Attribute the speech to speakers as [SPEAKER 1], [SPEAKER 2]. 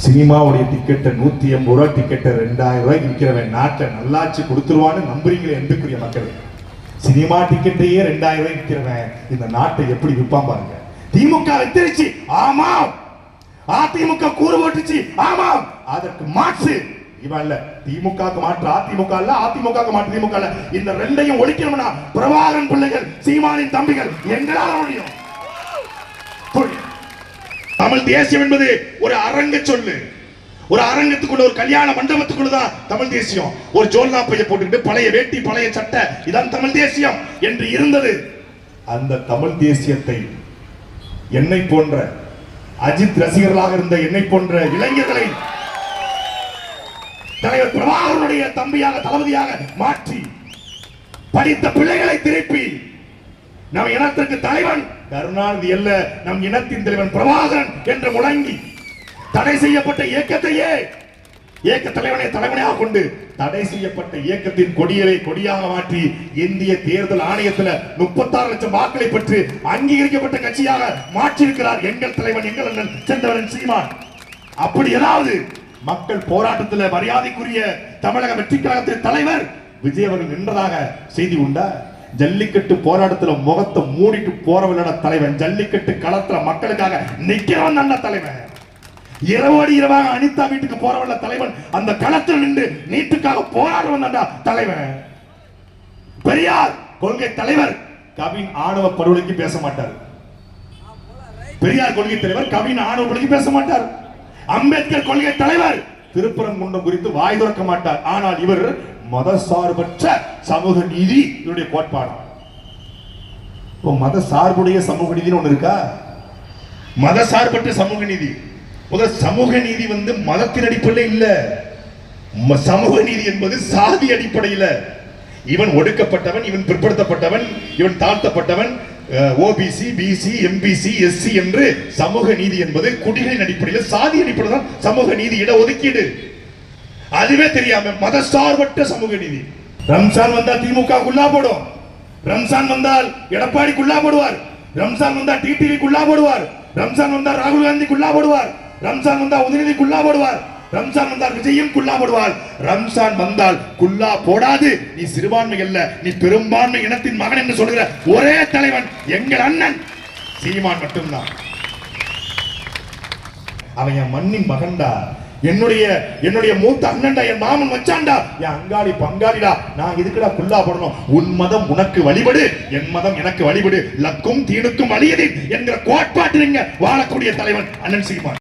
[SPEAKER 1] சினிமாவுடைய டிக்கெட்டை 180 ரூபாய் டிக்கெட்டை 2000 ரூபாய்க்கு விற்கிறவன் நாட்டில் நல்லாட்சி கொடுத்துருவான்னு நம்புறீங்களே என்புக்குரிய மக்கள். சினிமா டிக்கெட்டையே 2000 ரூபாய் விற்கிறவன் இந்த நாட்டை எப்படி விற்பான் பாருங்க. திமுக வித்துருச்சு, ஆமாம். அதிமுக கூறு போட்டுச்சு, ஆமாம். அதற்கு மாற்று இவன் இல்ல. திமுக மாற்று அதிமுக இல்ல, அதிமுக மாற்று திமுக இல்ல. இந்த ரெண்டையும் ஒழிக்கணும்னா பிரபாகரன் பிள்ளைகள், சீமானின் தம்பிகள் எங்களால முடியும். தமிழ் தேசியம் என்பது ஒரு அரங்க சொல்லு. ஒரு அரங்கத்துக்குள்ள, ஒரு கல்யாண மண்டபத்துக்குள்ளதான் தமிழ் தேசியம். ஒரு ஜோல்னா பைய போட்டுக்கிட்டு பழைய வேட்டி பழைய சட்டை இதான் தமிழ் தேசியம் என்று இருந்தது. அந்த தமிழ் தேசியத்தை என்னை போன்ற அஜித் ரசிகர்களாக இருந்த என்னை போன்ற இளைஞர்களை தலைவர் பிரபாகரனுடைய தம்பியாக தளபதியாக மாற்றி படித்த பிள்ளைகளை திருப்பி நம் இனத்திற்கு தலைவன் கருணாநிதி அல்ல, நம் இனத்தின் தலைவன் பிரபாகரன் என்று முழங்கி தடை செய்யப்பட்ட இயக்கத்தையே இயக்க தலைவனை தலைவனையாக கொண்டு தடை செய்யப்பட்ட இயக்கத்தின் கொடியவை கொடியாக மாற்றி இந்திய தேர்தல் ஆணையத்தில் 36 லட்சம் வாக்களை பெற்று அங்கீகரிக்கப்பட்ட கட்சியாக மாற்றியிருக்கிறார் எங்கள் தலைவன், எங்கள் அண்ணன் செந்தவரன் சீமான். அப்படி ஏதாவது மக்கள் போராட்டத்தில் மரியாதைக்குரிய தமிழக வெற்றி கழகத்தின் தலைவர் விஜய் அவர்கள் நின்றதாக செய்தி உண்டா? ஜல்லிக்கட்டு போராட்டத்தில் முகத்தை மூடிட்டு போறவங்களோட தலைவன், ஜல்லிக்கட்டு களத்துல மக்களுக்காக நிக்கிறவன் நல்ல தலைவன். இரவோடு இரவாக அனிதா வீட்டுக்கு போறவல்ல தலைவன், அந்த களத்தில் நின்று நீட்டுக்காக போராடுவன் தலைவன். பெரியார் கொள்கை தலைவர் கவின் ஆணவ படுகொலைக்கு பேச மாட்டார். பெரியார் கொள்கை தலைவர் கவின் ஆணவ படுகொலைக்கு பேச மாட்டார். அம்பேத்கர் கொள்கை தலைவர் திருப்பரங்குன்றம் குறித்து வாய் திறக்க மாட்டார். ஆனால் இவர் மதசார்பற்ற சமூக நீதி இவருடைய கோட்பாடு. மத சார்புடைய சமூக நீதினு ஒண்ணு இருக்கா? மதசார்பற்ற சமூக நீதி. முதல் சமூக நீதி மதத்தின் அடிப்படையில் இல்ல. சமூக நீதி என்பது சாதி அடிப்படையில். இவன் ஒடுக்கப்பட்டவன், இவன் பிற்படுத்தப்பட்டவன், இவன் தாழ்த்தப்பட்டவன், ஓபிசி, பிசி, எம்பிசி, எஸ்சி என்று சமூக நீதி என்பது குடிகளின் அடிப்படையில், சாதி அடிப்படையில் தான் சமூக நீதி. இட ஒதுக்கீடு அதுவே தெரியாம மதசார்பற்ற சமூக நீதி. ரம்சான் வந்தால் திமுக குள்ளா போடும், ரம்சான் வந்தால் எடப்பாடி குள்ளா போடுவார், ரம்சான் வந்தால் டிடிவி குள்ளா போடுவார், ரம்சான் வந்தால் ராகுல் காந்தி குள்ளா போடுவார், ரம்சான் வந்தால் உதயநிதி குள்ளா போடுவார், ரம்சான் வந்தால் விஜயும் குள்ளா போடுவார். ரம்சான் வந்தால் குள்ளா போடாது நீ சிறுபான்மை அல்ல, நீ பெரும்பான்மை இனத்தின் மகன் என்று சொல்கிற ஒரே தலைவன் எங்கள் அண்ணன் சீமான் மட்டும்தான். அவன் என் மண்ணின் மகன்டா, என்னுடைய மூத்த அண்ணன்டா, என் மாமன் வச்சான்டா, என் அங்காளி பங்காளிடா. நான் இதுக்குடா குள்ளா போடணும்? உன் மதம் உனக்கு வழிபடு, என் மதம் எனக்கு வழிபடு, லக்கும் தீனுக்கும் வலியது என்கிற கோட்பாட்டில் வாழக்கூடிய தலைவன் அண்ணன் சீமான்.